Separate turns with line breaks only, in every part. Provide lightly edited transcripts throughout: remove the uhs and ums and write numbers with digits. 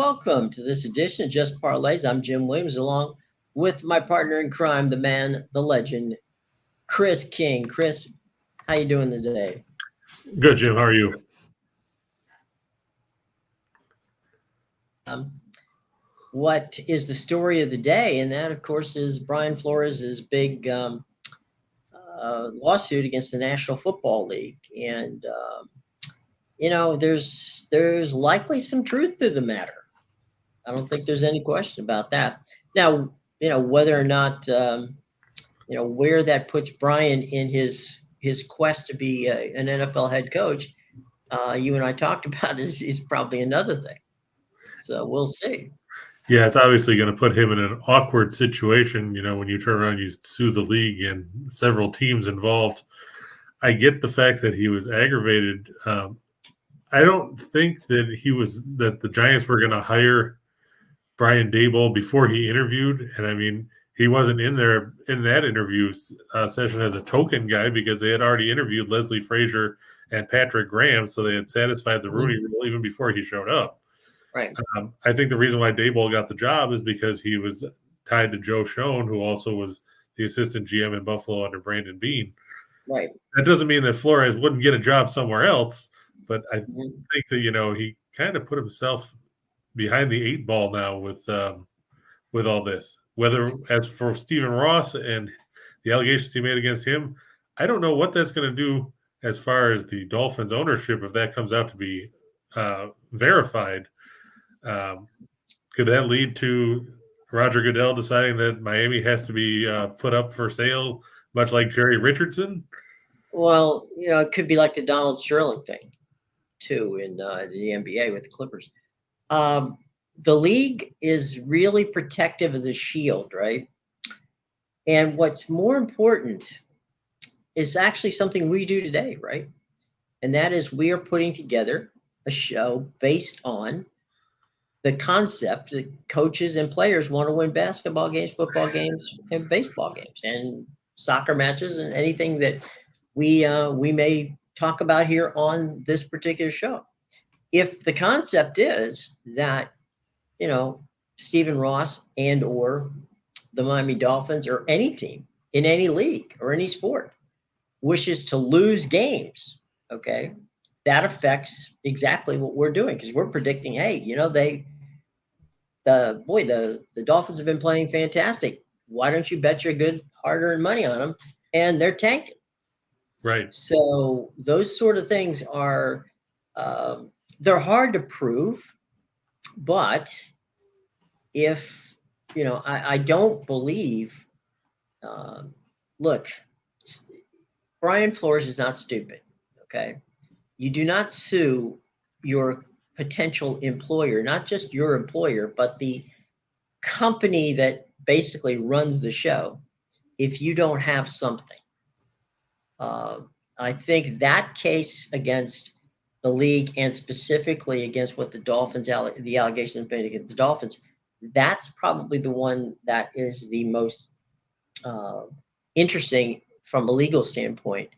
welcome to this edition of Just Parlays. I'm Jim Williams, along with my partner in crime, the man, the legend, Chris King. Chris, how you doing today?
Good, Jim. How are you?
What is the story of the day? And that, of course, is Brian Flores' big lawsuit against the National Football League. And there's likely some truth to the matter. I don't think there's any question about that. Now, whether or not, where that puts Brian in his quest to be an NFL head coach, you and I talked about is probably another thing. So we'll see.
Yeah, it's obviously going to put him in an awkward situation. When you turn around, you sue the league and several teams involved. I get the fact that he was aggravated. I don't think that the Giants were going to hire Brian Daboll before he interviewed. And I mean, he wasn't in there in that interview session as a token guy because they had already interviewed Leslie Frazier and Patrick Graham. So they had satisfied the Rooney rule even before he showed up.
Right.
I think the reason why Daboll got the job is because he was tied to Joe Schoen, who also was the assistant GM in Buffalo under Brandon Beane.
Right.
That doesn't mean that Flores wouldn't get a job somewhere else, but I think that he kind of put himself behind the 8 ball now with all this. Whether as for Stephen Ross and the allegations he made against him, I don't know what that's going to do as far as the Dolphins ownership if that comes out to be verified. Could that lead to Roger Goodell deciding that Miami has to be put up for sale, much like Jerry Richardson?
Well, it could be like the Donald Sterling thing, too, in the NBA with the Clippers. The league is really protective of the shield, right? And what's more important is actually something we do today, right? And that is we are putting together a show based on the concept that coaches and players want to win basketball games, football games, and baseball games, and soccer matches, and anything that we may talk about here on this particular show. If the concept is that, Stephen Ross and or the Miami Dolphins or any team in any league or any sport wishes to lose games, okay, that affects exactly what we're doing because we're predicting, hey, the Dolphins have been playing fantastic. Why don't you bet your good hard-earned money on them? And they're tanking.
Right.
So those sort of things are they're hard to prove, but if I don't believe. Look, Brian Flores is not stupid. Okay. You do not sue your potential employer, not just your employer, but the company that basically runs the show, if you don't have something. I think that case against the league and specifically against what the Dolphins, the allegations made against the Dolphins, that's probably the one that is the most interesting from a legal standpoint.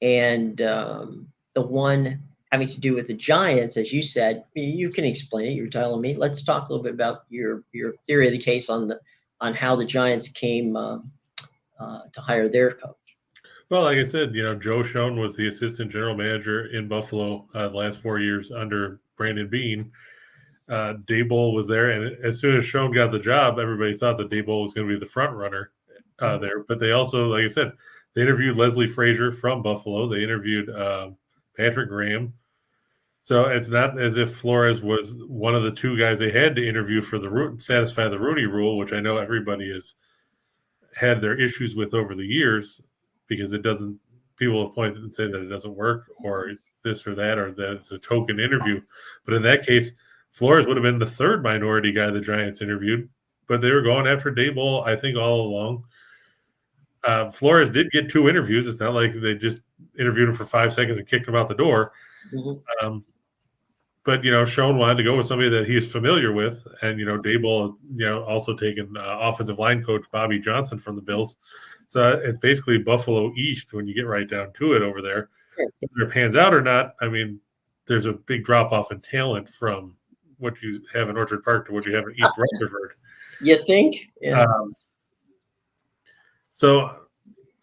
And the one having to do with the Giants, as you said, you can explain it. You're telling me. Let's talk a little bit about your theory of the case on how the Giants came to hire their coach.
Well, like I said, Joe Schoen was the assistant general manager in Buffalo the last 4 years under Brandon Beane. Daboll was there, and as soon as Schoen got the job, everybody thought that Daboll was going to be the front runner there. But they also, like I said, they interviewed Leslie Frazier from Buffalo. They interviewed Patrick Graham. So it's not as if Flores was one of the 2 guys they had to interview for satisfy the Rooney rule, which I know everybody has had their issues with over the years because it doesn't. People have pointed and say that it doesn't work or this or that it's a token interview. But in that case, Flores would have been the 3rd minority guy the Giants interviewed, but they were going after Daboll, I think, all along. Flores did get 2 interviews. It's not like they just interviewed him for 5 seconds and kicked him out the door. Mm-hmm. But, Schoen wanted to go with somebody that he's familiar with. And, Daboll has, also taken offensive line coach Bobby Johnson from the Bills. So it's basically Buffalo East when you get right down to it over there. Sure. Whether it pans out or not, I mean, there's a big drop-off in talent from what you have in Orchard Park to what you have in East Rutherford.
You think? Yeah.
So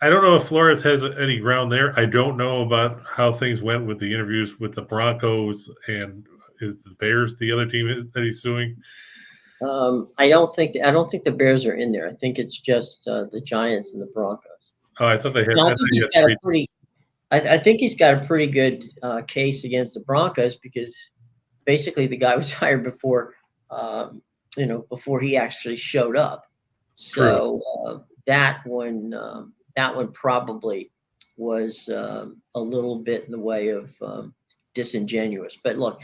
I don't know if Flores has any ground there. I don't know about how things went with the interviews with the Broncos, and is the Bears the other team that he's suing?
I don't think the Bears are in there. I think it's just the Giants and the Broncos.
Oh, I thought they had.
Now, I think he's got a pretty. I think he's got a pretty good case against the Broncos because basically the guy was hired before, before he actually showed up. So that one probably was a little bit in the way of disingenuous. But look,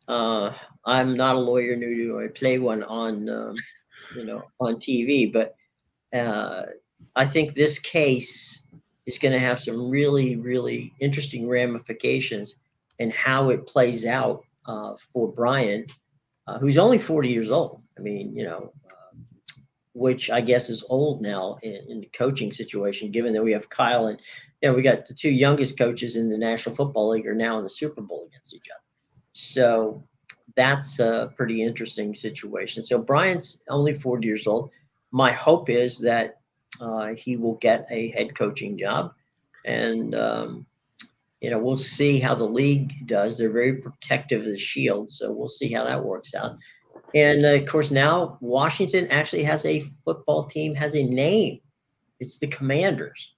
I'm not a lawyer, nor do I play one on on TV. But I think this case is going to have some really, really interesting ramifications and how it plays out for Brian, who's only 40 years old. I mean, which I guess is old now in the coaching situation, given that we have Kyle and we got the two youngest coaches in the National Football League are now in the Super Bowl against each other. So that's a pretty interesting situation. So Brian's only 40 years old. My hope is that he will get a head coaching job, and we'll see how the league does. They're very protective of the Shield, so we'll see how that works out. And of course, now Washington actually has a football team, has a name. It's the Commanders.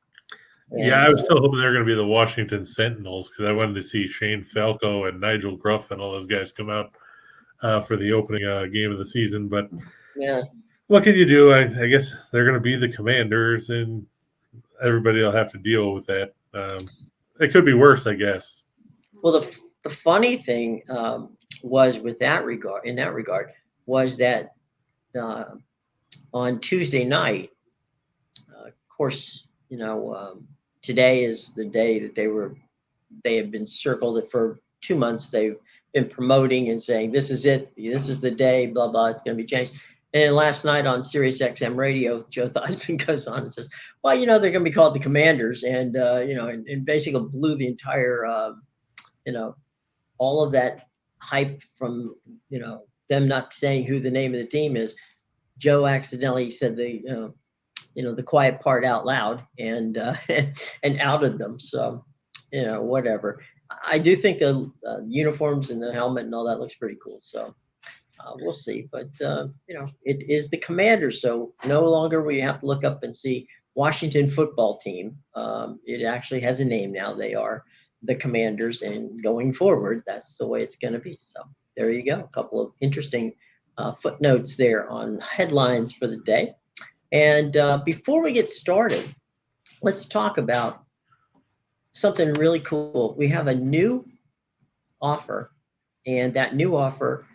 And,
I was still hoping they were going to be the Washington Sentinels because I wanted to see Shane Falco and Nigel Gruff and all those guys come out for the opening game of the season. But
yeah,
what can you do? I guess they're going to be the Commanders, and everybody will have to deal with that. It could be worse, I guess.
Well, the funny thing was in that regard, was that on Tuesday night, of course, today is the day that they have been circled it for 2 months. They've been promoting and saying, this is it. This is the day, blah, blah, it's going to be changed. And last night on Sirius XM radio, Joe Theismann goes on and says, well, they're going to be called the Commanders. And, and basically blew the entire, all of that hype from, them not saying who the name of the team is. Joe accidentally said the quiet part out loud and and outed them. So, whatever. I do think the uniforms and the helmet and all that looks pretty cool. So we'll see. But, it is the Commanders. So no longer will you have to look up and see Washington football team. It actually has a name now. They are the Commanders. And going forward, that's the way it's going to be. So there you go. A couple of interesting footnotes there on headlines for the day. And before we get started, let's talk about something really cool. We have a new offer, and that new offer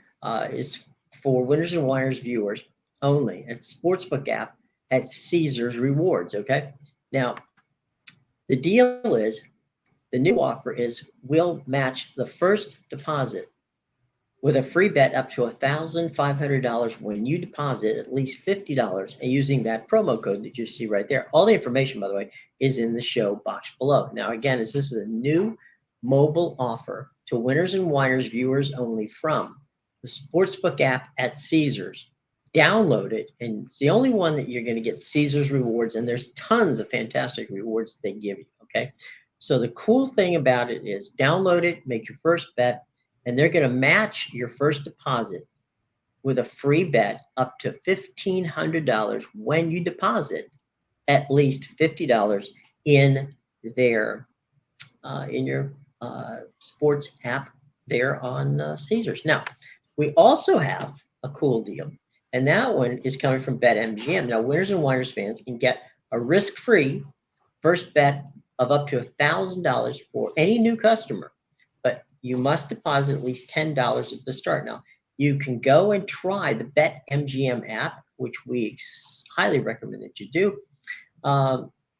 is for Winners and Whiners viewers only at Sportsbook app at Caesars Rewards. Okay. Now, the deal is the new offer is we'll match the first deposit with a free bet up to $1,500 when you deposit at least $50 and using that promo code that you see right there. All the information, by the way, is in the show box below. Now, again, this is a new mobile offer to Winners and Whiners viewers only from the Sportsbook app at Caesars. Download it, and it's the only one that you're going to get Caesars rewards, and there's tons of fantastic rewards they give you, okay? So the cool thing about it is download it, make your first bet, and they're going to match your first deposit with a free bet up to $1,500 when you deposit at least $50 in their in your sports app there on Caesars. Now, we also have a cool deal, and that one is coming from BetMGM. Now, Winners and Whiners fans can get a risk-free first bet of up to $1,000 for any new customer. You must deposit at least $10 at the start. Now, you can go and try the BetMGM app, which we highly recommend that you do.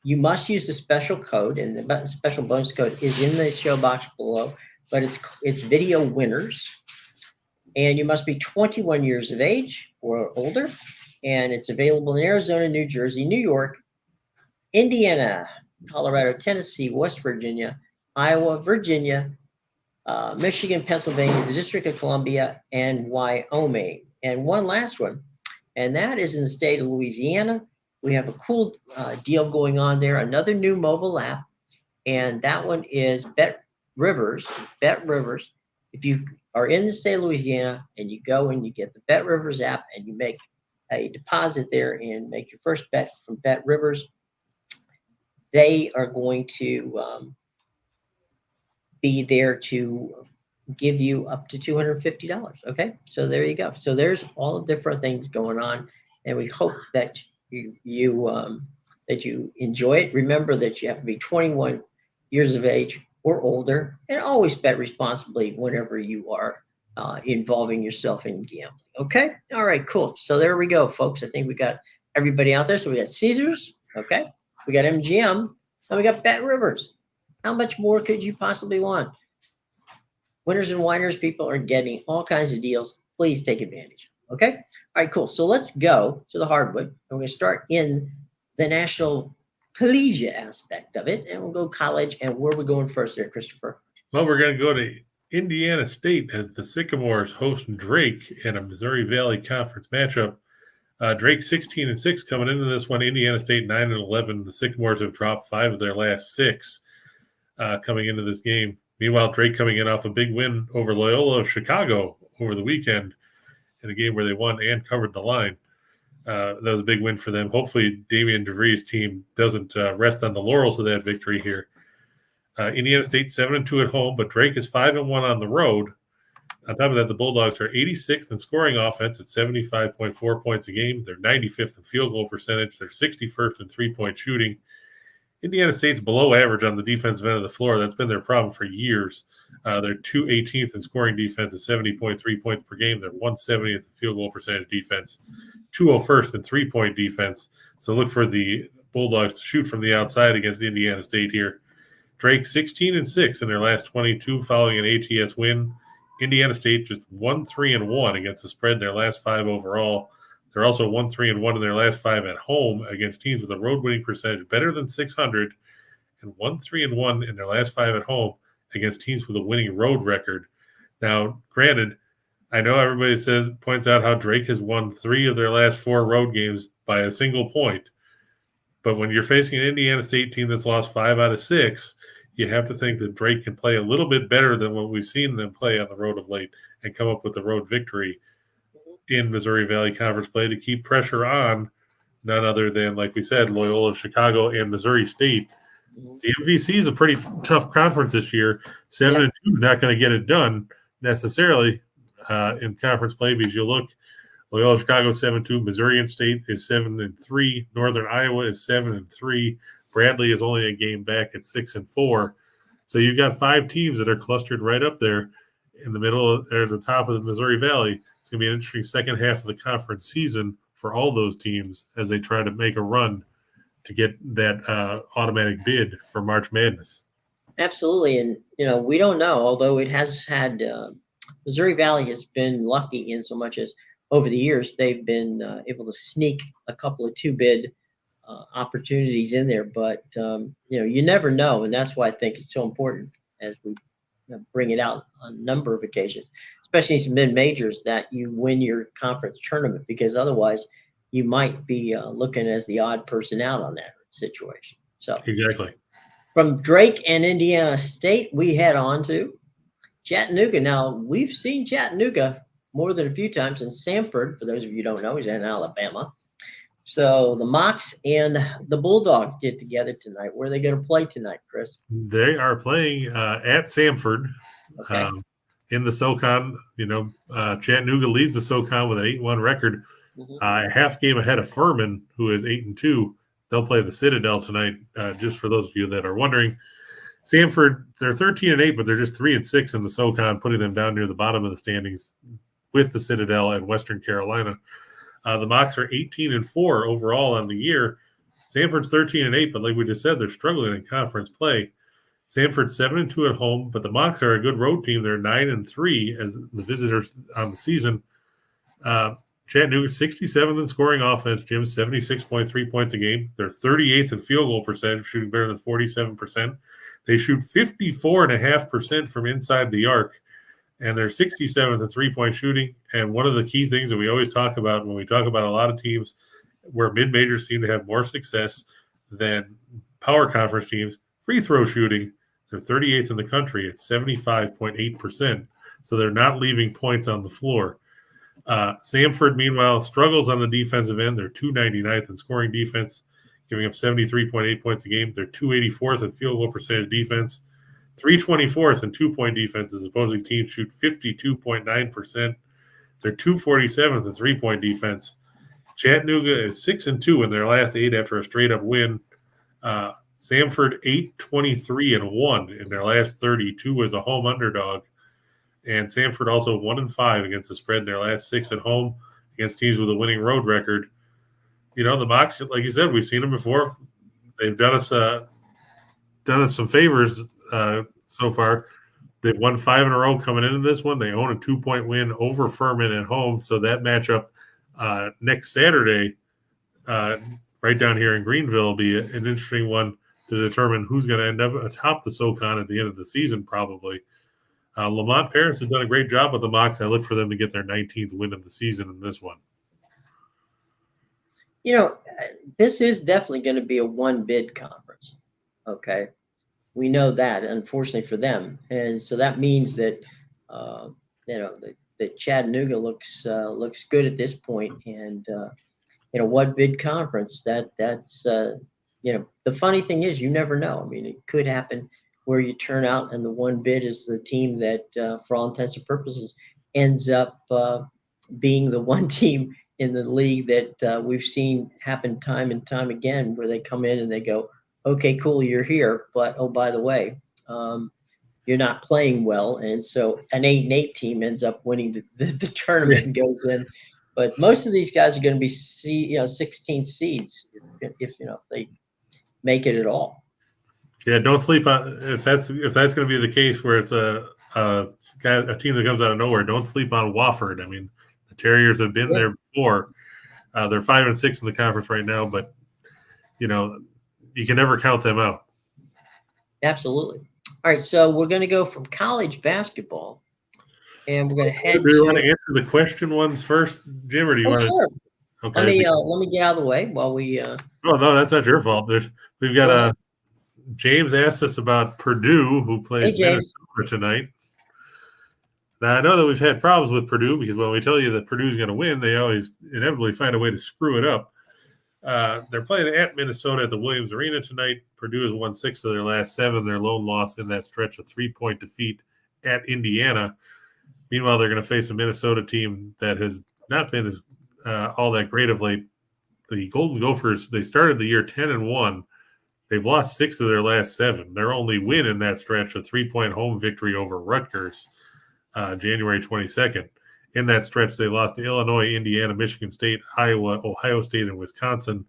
You must use the special code, and the special bonus code is in the show box below, but it's Video Winners. And you must be 21 years of age or older, and it's available in Arizona, New Jersey, New York, Indiana, Colorado, Tennessee, West Virginia, Iowa, Virginia, Michigan, Pennsylvania, the District of Columbia, and Wyoming. And one last one, and that is in the state of Louisiana. We have a cool deal going on there, another new mobile app, and that one is Bet Rivers. Bet Rivers. If you are in the state of Louisiana and you go and you get the Bet Rivers app and you make a deposit there and make your first bet from Bet Rivers, they are going to be there to give you up to $250. Okay, so there you go. So there's all the different things going on, and we hope that that you enjoy it. Remember that you have to be 21 years of age or older, and always bet responsibly whenever you are involving yourself in gambling. Okay, all right, cool. So there we go, folks. I think we got everybody out there. So we got Caesars, okay, we got MGM, and we got Bet Rivers. How much more could you possibly want? Winners and Whiners people are getting all kinds of deals. Please take advantage. Okay? All right, cool. So let's go to the hardwood. And we're going to start in the national collegiate aspect of it. And we'll go college. And where are we going first there, Christopher?
Well, we're going to go to Indiana State as the Sycamores host Drake in a Missouri Valley Conference matchup. Drake 16-6 coming into this one. Indiana State 9-11. The Sycamores have dropped 5 of their last 6 coming into this game. Meanwhile, Drake coming in off a big win over Loyola of Chicago over the weekend in a game where they won and covered the line. That was a big win for them. Hopefully, Damian DeVries' team doesn't rest on the laurels of that victory here. Indiana State 7-2 at home, but Drake is 5-1 on the road. On top of that, the Bulldogs are 86th in scoring offense at 75.4 points a game. They're 95th in field goal percentage. They're 61st in three-point shooting. Indiana State's below average on the defensive end of the floor. That's been their problem for years. They're 218th in scoring defense at 70.3 points per game. They're 170th in field goal percentage defense, 201st in three-point defense. So look for the Bulldogs to shoot from the outside against Indiana State here. Drake 16-6 in their last 22 following an ATS win. Indiana State just 1-3-1 against the spread in their last 5 overall. They're also 1-3-1 in their last 5 at home against teams with a road winning percentage better than 600, and 1-3-1 in their last 5 at home against teams with a winning road record. Now, granted, I know everybody points out how Drake has won 3 of their last 4 road games by a single point. But when you're facing an Indiana State team that's lost 5 out of 6, you have to think that Drake can play a little bit better than what we've seen them play on the road of late and come up with a road victory in Missouri Valley Conference play to keep pressure on none other than, like we said, Loyola, Chicago, and Missouri State. The MVC is a pretty tough conference this year. 7-2 is not going to get it done necessarily in conference play because you look, Loyola, Chicago 7-2, Missouri State is 7-3, Northern Iowa is 7-3, Bradley is only a game back at 6-4. So you've got 5 teams that are clustered right up there in the middle or the top of the Missouri Valley. It's going to be an interesting second half of the conference season for all those teams as they try to make a run to get that automatic bid for March Madness.
Absolutely. And, we don't know, although it has had Missouri Valley has been lucky in so much as over the years they've been able to sneak a couple of 2-bid opportunities in there. But, you never know. And that's why I think it's so important as we bring it out on a number of occasions, especially some mid-majors, that you win your conference tournament, because otherwise you might be looking as the odd person out on that situation. So
exactly.
From Drake and Indiana State, we head on to Chattanooga. Now, we've seen Chattanooga more than a few times in Samford. For those of you who don't know, he's in Alabama. So the Mocs and the Bulldogs get together tonight. Where are they going to play tonight, Chris?
They are playing at Samford in the SoCon. Chattanooga leads the SoCon with an 8-1 record, a half game ahead of Furman, who is 8-2. They'll play the Citadel tonight, just for those of you that are wondering. Samford, they're 13-8, but they're just 3-6 in the SoCon, putting them down near the bottom of the standings with the Citadel and Western Carolina. The Mocs are 18-4 overall on the year. Samford's 13-8, but like we just said, they're struggling in conference play. Samford's 7-2 at home, but the Mocs are a good road team. They're 9-3 as the visitors on the season. Chattanooga 67th in scoring offense. Jim 76.3 points a game. They're 38th in field goal percentage, shooting better than 47%. They shoot 54.5% from inside the arc, and they're 67th in three-point shooting. And one of the key things that we always talk about when we talk about a lot of teams where mid-majors seem to have more success than power conference teams, free throw shooting, they're 38th in the country at 75.8%. So they're not leaving points on the floor. Samford, meanwhile, struggles on the defensive end. They're 299th in scoring defense, giving up 73.8 points a game. They're 284th in field goal percentage defense, 324th in two-point defense as opposing teams shoot 52.9%. They're 247th in three-point defense. Chattanooga is 6-2 in their last 8 after a straight-up win. Samford 8-23-1 in their last 32 as a home underdog. And Samford also 1-5 against the spread in their last 6 at home against teams with a winning road record. You know, the Mocs, like you said, we've seen them before. They've done us some favors so far. They've won 5 in a row coming into this one. They own a 2-point win over Furman at home. So that matchup next Saturday, right down here in Greenville, will be an interesting one to determine who's going to end up atop the SoCon at the end of the season, probably. Lamont Paris has done a great job with the Mocs. I look for them to get their 19th win of the season in this one.
You know, this is definitely going to be a one-bid conference. Okay, we know that, unfortunately for them, and so that means that that Chattanooga looks good at this point, and in a one-bid conference, that's the funny thing is you never know. I mean, it could happen where you turn out and the one bid is the team that, for all intents and purposes, ends up being the one team in the league that we've seen happen time and time again, where they come in and they go, okay, cool, you're here, but oh, by the way, you're not playing well, and so an 8-8 team ends up winning the tournament and goes in. But most of these guys are going to be 16 seeds if they make it at all.
Yeah, don't sleep on if that's going to be the case where it's a team that comes out of nowhere. Don't sleep on Wofford. I mean, the Terriers have been there before. They're 5-6 in the conference right now, but you can never count them out.
Absolutely. All right, so we're going to go from college basketball, and we're going to head.
Do you want to answer the question ones first, Jim, or do you want
sure.
to? Okay.
Let me get out of the way while we.
Oh no, that's not your fault. We've got James asked us about Purdue, who plays Minnesota tonight. Now, I know that we've had problems with Purdue because when we tell you that Purdue's going to win, they always inevitably find a way to screw it up. They're playing at Minnesota at the Williams Arena tonight. Purdue has won 6 of their last 7. Their lone loss in that stretch, a 3-point defeat at Indiana. Meanwhile, they're going to face a Minnesota team that has not been as all that great of late. The Golden Gophers, they started the year 10-1. They've lost 6 of their last 7. Their only win in that stretch, a 3-point home victory over Rutgers, January 22nd. In that stretch, they lost to Illinois, Indiana, Michigan State, Iowa, Ohio State, and Wisconsin.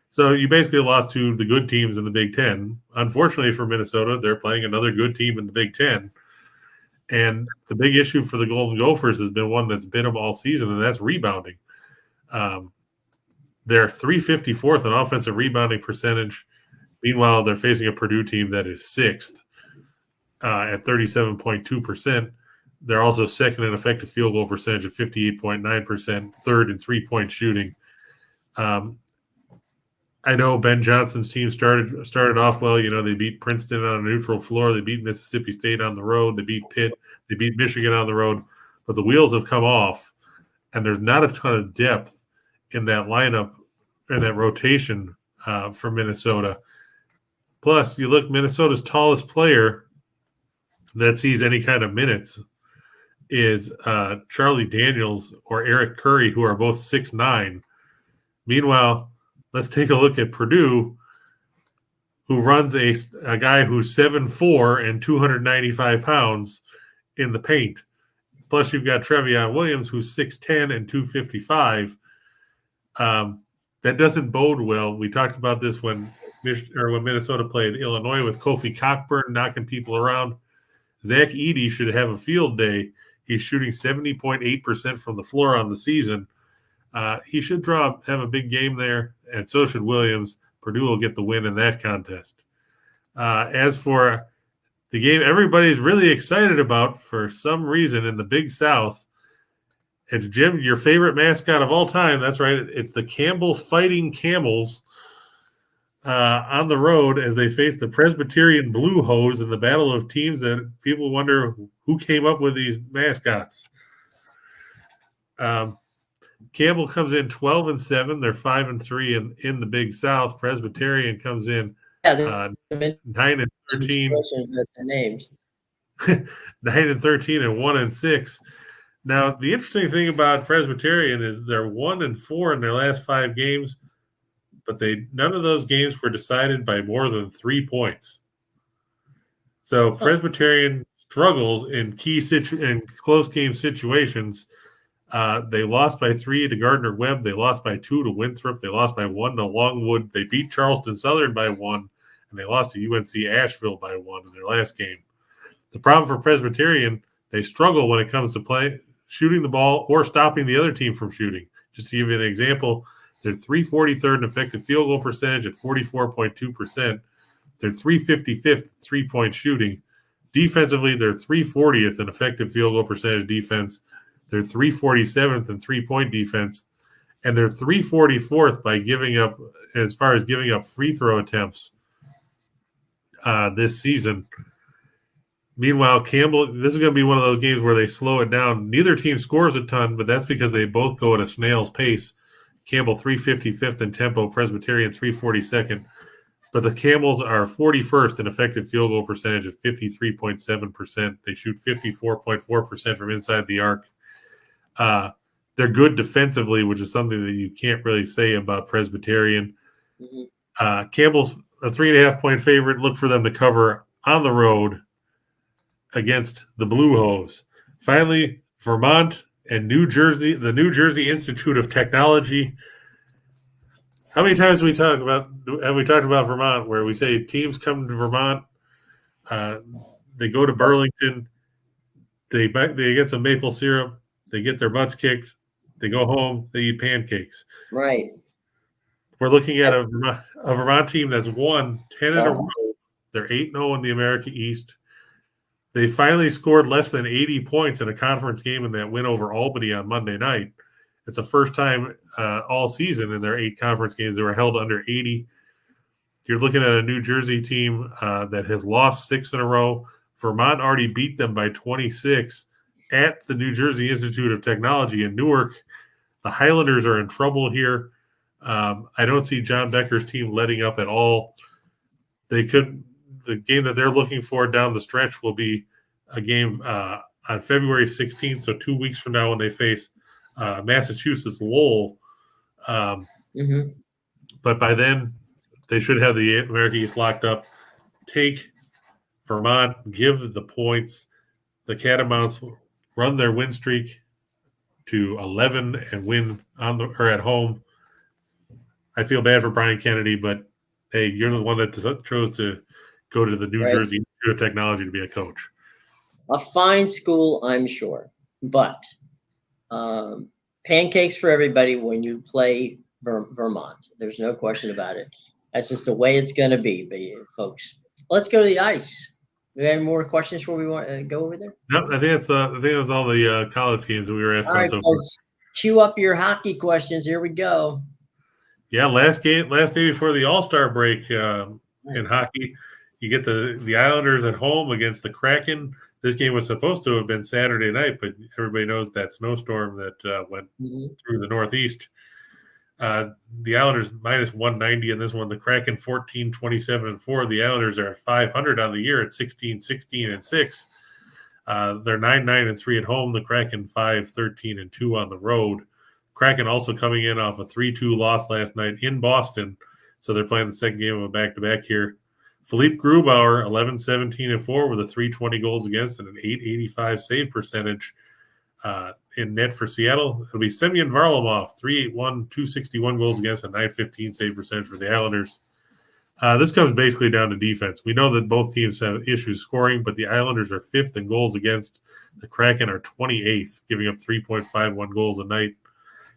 So you basically lost to the good teams in the Big Ten. Unfortunately for Minnesota, they're playing another good team in the Big Ten. And the big issue for the Golden Gophers has been one that's been them all season, and that's rebounding. They're 354th in offensive rebounding percentage. Meanwhile, they're facing a Purdue team that is 6th at 37.2%. They're also second in effective field goal percentage at 58.9%, third in three-point shooting. I know Ben Johnson's team started off well. They beat Princeton on a neutral floor. They beat Mississippi State on the road. They beat Pitt. They beat Michigan on the road. But the wheels have come off, and there's not a ton of depth in that lineup and that rotation for Minnesota. Plus, you look, Minnesota's tallest player that sees any kind of minutes is Charlie Daniels or Eric Curry, who are both 6'9". Meanwhile, let's take a look at Purdue, who runs a guy who's 7'4" and 295 pounds in the paint. Plus, you've got Trevion Williams, who's 6'10" and 255. That doesn't bode well. We talked about this when Minnesota played Illinois with Kofi Cockburn knocking people around. Zach Edey should have a field day. He's shooting 70.8% from the floor on the season. He should have a big game there, and so should Williams. Purdue will get the win in that contest. As for the game everybody's really excited about for some reason in the Big South, it's Jim, your favorite mascot of all time. That's right. It's the Campbell Fighting Camels on the road as they face the Presbyterian Blue Hose in the battle of teams that people wonder who came up with these mascots. Campbell comes in 12-7. They're 5-3 in the Big South. Presbyterian comes in 9-13.
The names
9-13 and 1-6. Now, the interesting thing about Presbyterian is they're 1-4 in their last 5 games, but none of those games were decided by more than 3 points. So Presbyterian struggles in in close game situations. They lost by 3 to Gardner-Webb. They lost by 2 to Winthrop. They lost by 1 to Longwood. They beat Charleston Southern by 1, and they lost to UNC Asheville by 1 in their last game. The problem for Presbyterian, they struggle when it comes to shooting the ball or stopping the other team from shooting. Just to give you an example, they're 343rd in effective field goal percentage at 44.2%. They're 355th three-point shooting. Defensively, they're 340th in effective field goal percentage defense. They're 347th in three-point defense. And they're 344th by giving up free throw attempts this season. Meanwhile, Campbell, this is going to be one of those games where they slow it down. Neither team scores a ton, but that's because they both go at a snail's pace. Campbell 355th in tempo, Presbyterian 342nd. But the Camels are 41st in effective field goal percentage at 53.7%. They shoot 54.4% from inside the arc. They're good defensively, which is something that you can't really say about Presbyterian. Mm-hmm. Campbell's a 3.5-point favorite. Look for them to cover on the road against the Blue Hose. Finally, Vermont and New Jersey, the New Jersey Institute of Technology. How many times have we talked about Vermont, where we say teams come to Vermont, they go to Burlington, they get some maple syrup, they get their butts kicked, they go home, they eat pancakes.
Right.
We're looking at a Vermont team that's won 10 in a row. They're 8-0 in the America East. They finally scored less than 80 points in a conference game in that win over Albany on Monday night. It's the first time all season in their 8 conference games they were held under 80. You're looking at a New Jersey team that has lost 6 in a row. Vermont already beat them by 26 at the New Jersey Institute of Technology in Newark. The Highlanders are in trouble here. I don't see John Becker's team letting up at all. The game that they're looking for down the stretch will be a game on February 16th, so 2 weeks from now when they face Massachusetts Lowell. But by then, they should have the America East locked up. Take Vermont, give the points. The Catamounts run their win streak to 11 and win at home. I feel bad for Brian Kennedy, but hey, you're the one that chose to go to the New Jersey Institute of Technology to be a coach.
A fine school, I'm sure, but pancakes for everybody when you play Vermont. There's no question about it. That's just the way it's going to be, folks. Let's go to the ice. Do we have any more questions before we want to go over there?
No, I think that's all the college games that we were asking.
All right, folks, cue up your hockey questions. Here we go.
Yeah, last day before the All-Star break in hockey, you get the Islanders at home against the Kraken. This game was supposed to have been Saturday night, but everybody knows that snowstorm that went through the Northeast. The Islanders minus 190 in this one. The Kraken 14, 27, and 4. The Islanders are 500 on the year at 16, 16, and 6. They're 9, 9, and 3 at home. The Kraken 5, 13, and 2 on the road. Kraken also coming in off a 3-2 loss last night in Boston, so they're playing the second game of a back-to-back here. Philippe Grubauer, 11, 17, and 4 with a 320 goals against and an 885 save percentage in net for Seattle. It'll be Semyon Varlamov, 381, 261 goals against and 915 save percentage for the Islanders. This comes basically down to defense. We know that both teams have issues scoring, but the Islanders are 5th in goals against. The Kraken are 28th, giving up 3.51 goals a night.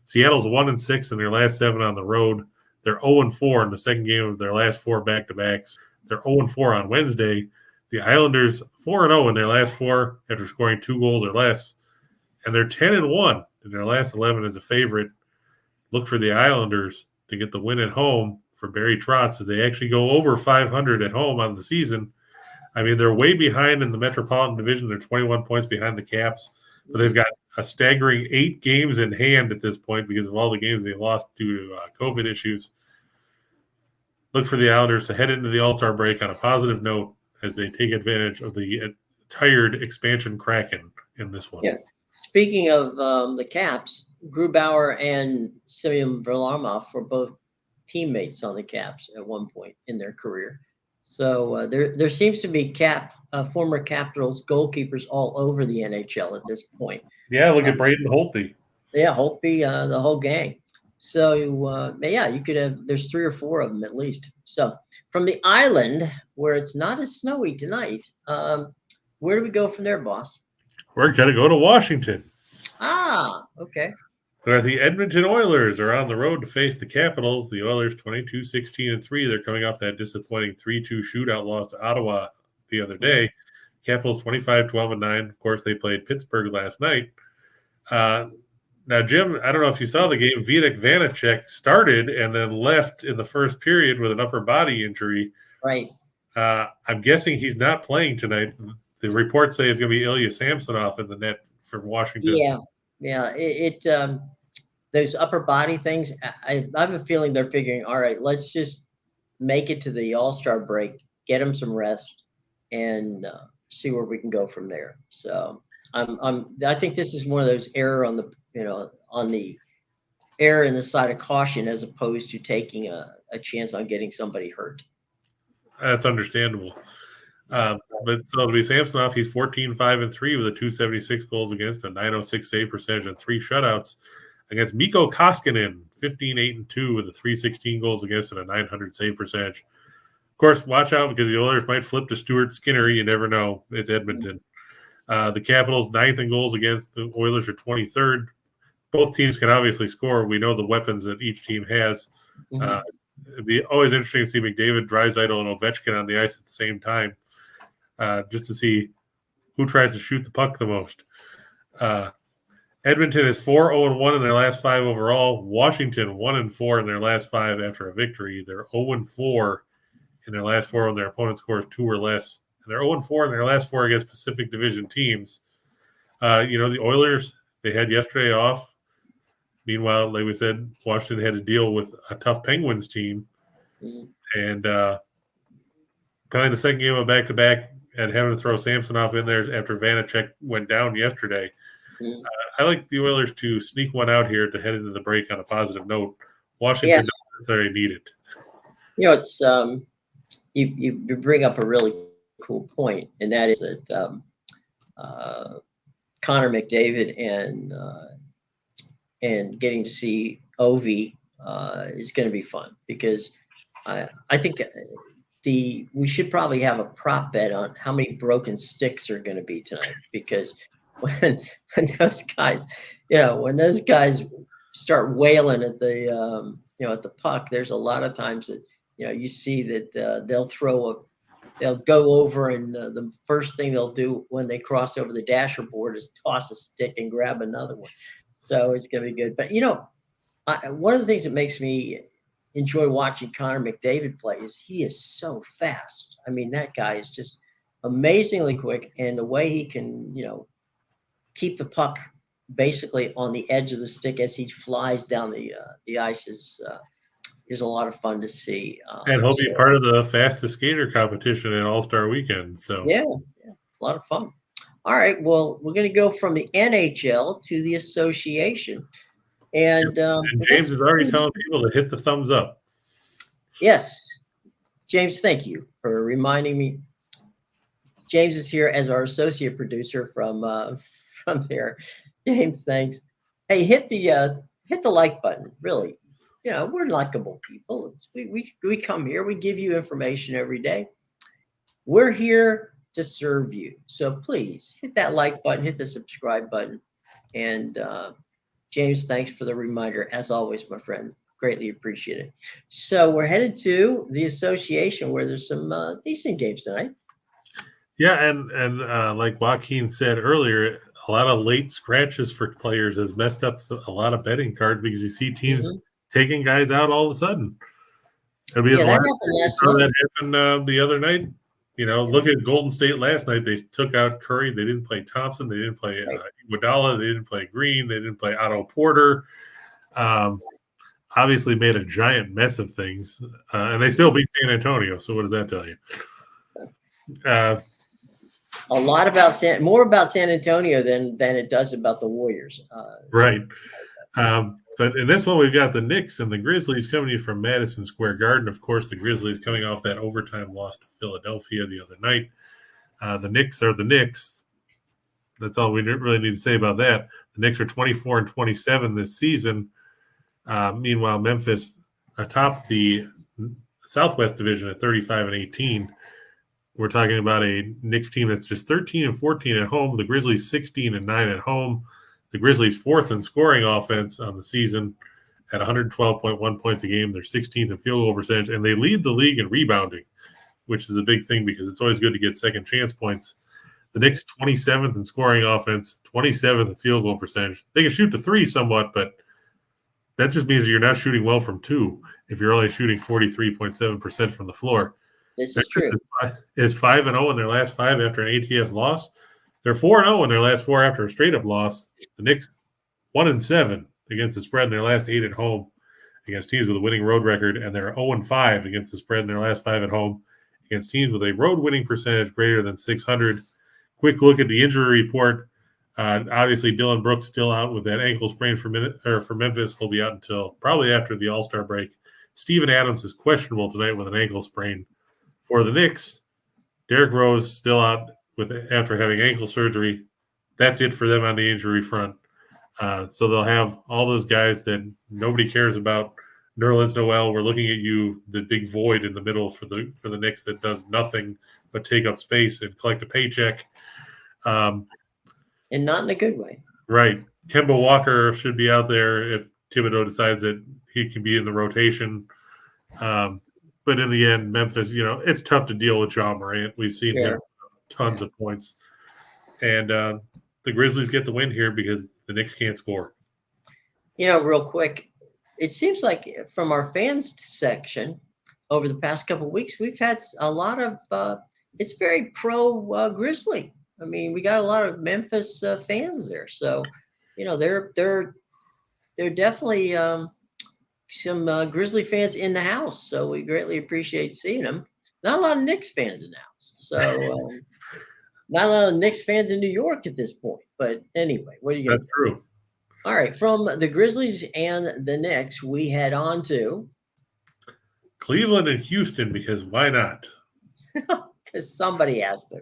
Seattle's 1-6 in their last 7 on the road. They're 0-4 in the second game of their last 4 back-to-backs. They're 0-4 on Wednesday. The Islanders 4-0 in their last 4 after scoring 2 goals or less. And they're 10-1 in their last 11 as a favorite. Look for the Islanders to get the win at home for Barry Trotz as they actually go over 500 at home on the season. I mean, they're way behind in the Metropolitan Division. They're 21 points behind the Caps, but they've got a staggering 8 games in hand at this point because of all the games they lost due to COVID issues. Look for the Islanders to head into the All-Star break on a positive note as they take advantage of the tired expansion Kraken in this one.
Yeah. Speaking of the Caps, Grubauer and Semyon Varlamov were both teammates on the Caps at one point in their career. So there seems to be former Capitals goalkeepers all over the NHL at this point.
Yeah, look at Braden Holtby.
Yeah, Holtby, the whole gang. So, yeah, you could have – there's 3 or 4 of them at least. So from the island where it's not as snowy tonight, where do we go from there, boss?
We're going to go to Washington.
Ah, okay.
The Edmonton Oilers are on the road to face the Capitals. The Oilers 22-16-3. They're coming off that disappointing 3-2 shootout loss to Ottawa the other day. Capitals 25-12-9. Of course, they played Pittsburgh last night. Now, Jim, I don't know if you saw the game. Vitek Vanacek started and then left in the first period with an upper body injury.
Right.
I'm guessing he's not playing tonight. The reports say it's going to be Ilya Samsonov in the net for Washington.
Yeah. Those upper body things, I have a feeling they're figuring, all right, let's just make it to the All-Star break, get him some rest, and see where we can go from there. So I think this is one of those error on the error in the side of caution as opposed to taking a chance on getting somebody hurt.
That's understandable. But so it'll be Samsonov. He's 14-5-3 with a 276 goals against, a 906 save percentage, and 3 shutouts. Against Mikko Koskinen, 15-8-2 with a 316 goals against and a 900 save percentage. Of course, watch out because the Oilers might flip to Stuart Skinner. You never know. It's Edmonton. The Capitals 9th in goals against. The Oilers are 23rd. Both teams can obviously score. We know the weapons that each team has. It'd be always interesting to see McDavid, Draisaitl, and Ovechkin on the ice at the same time, just to see who tries to shoot the puck the most. Edmonton is 4-0-1 in their last 5 overall. Washington 1-4 in their last 5 after a victory. They're 0-4 in their last 4 when their opponent scores 2 or less. And they're 0-4 in their last 4 against Pacific Division teams. The Oilers, they had yesterday off. Meanwhile, like we said, Washington had to deal with a tough Penguins team. And playing the second game of back-to-back and having to throw Samsonov in there after Vanacek went down yesterday. I like the Oilers to sneak one out here to head into the break on a positive note. Washington doesn't necessarily need it.
It's you bring up a really cool point, and that is that Connor McDavid and getting to see Ovi is going to be fun because I think we should probably have a prop bet on how many broken sticks are going to be tonight because when those guys start wailing at the at the puck, there's a lot of times that you see that they'll go over and the first thing they'll do when they cross over the dasher board is toss a stick and grab another one. So it's going to be good. But one of the things that makes me enjoy watching Connor McDavid play is he is so fast. I mean, that guy is just amazingly quick, and the way he can keep the puck basically on the edge of the stick as he flies down the ice is a lot of fun to see.
And he'll be part of the fastest skater competition at All-Star Weekend. So
yeah, a lot of fun. All right, well, we're going to go from the NHL to the association. And
James is already telling people to hit the thumbs up.
Yes. James, thank you for reminding me. James is here as our associate producer from there. James, thanks. Hey, hit the like button. Really, we're likable people. We come here. We give you information every day. We're here to serve you. So please hit that like button, hit the subscribe button, and James, thanks for the reminder. As always, my friend, greatly appreciate it. So we're headed to the association where there's some decent games tonight.
Yeah, and like Joaquin said earlier, a lot of late scratches for players has messed up a lot of betting cards because you see teams taking guys out all of a sudden. It'll be
Yeah, that happened
we
last
saw
night.
that happen the other night. Look at Golden State last night. They took out Curry. They didn't play Thompson. They didn't play Iguodala. They didn't play Green. They didn't play Otto Porter. Obviously made a giant mess of things, and they still beat San Antonio. So what does that tell you?
A lot about more about San Antonio than it does about the Warriors.
Right. But in this one, we've got the Knicks and the Grizzlies coming in from Madison Square Garden. Of course, the Grizzlies coming off that overtime loss to Philadelphia the other night. The Knicks are the Knicks. That's all we really need to say about that. The Knicks are 24-27 this season. Meanwhile, Memphis atop the Southwest Division at 35-18. We're talking about a Knicks team that's just 13-14 at home. The Grizzlies 16-9 at home. The Grizzlies fourth in scoring offense on the season at 112.1 points a game. They're 16th in field goal percentage, and they lead the league in rebounding, which is a big thing because it's always good to get second chance points. The Knicks 27th in scoring offense, 27th in field goal percentage. They can shoot the three somewhat, but that just means you're not shooting well from two if you're only shooting 43.7% from the floor.
This is true.
Is 5-0 in their last five after an ATS loss. They're 4-0 in their last four after a straight-up loss. The Knicks 1-7 against the spread in their last 8 at home against teams with a winning road record, and they're 0-5 against the spread in their last 5 at home against teams with a road winning percentage greater than 600. Quick look at the injury report. Obviously, Dylan Brooks still out with that ankle sprain for Memphis. He'll be out until probably after the All-Star break. Steven Adams is questionable tonight with an ankle sprain. For the Knicks, Derrick Rose still out after having ankle surgery. That's it for them on the injury front. So they'll have all those guys that nobody cares about. Nerlens Noel, we're looking at you, the big void in the middle for the Knicks that does nothing but take up space and collect a paycheck.
And not in a good way.
Right. Kemba Walker should be out there if Thibodeau decides that he can be in the rotation. But in the end, Memphis, it's tough to deal with Ja Morant. We've seen him tons of points. And the Grizzlies get the win here because the Knicks can't score.
Real quick, it seems like from our fans section over the past couple of weeks, we've had a lot of it's very pro Grizzly. I mean, we got a lot of Memphis fans there. So, they're definitely some Grizzly fans in the house, so we greatly appreciate seeing them. Not a lot of Knicks fans in the house, so not a lot of Knicks fans in New York at this point. But anyway, what are you going to do?
True.
All right, from the Grizzlies and the Knicks, we head on to
Cleveland and Houston, because why not?
Because somebody has to.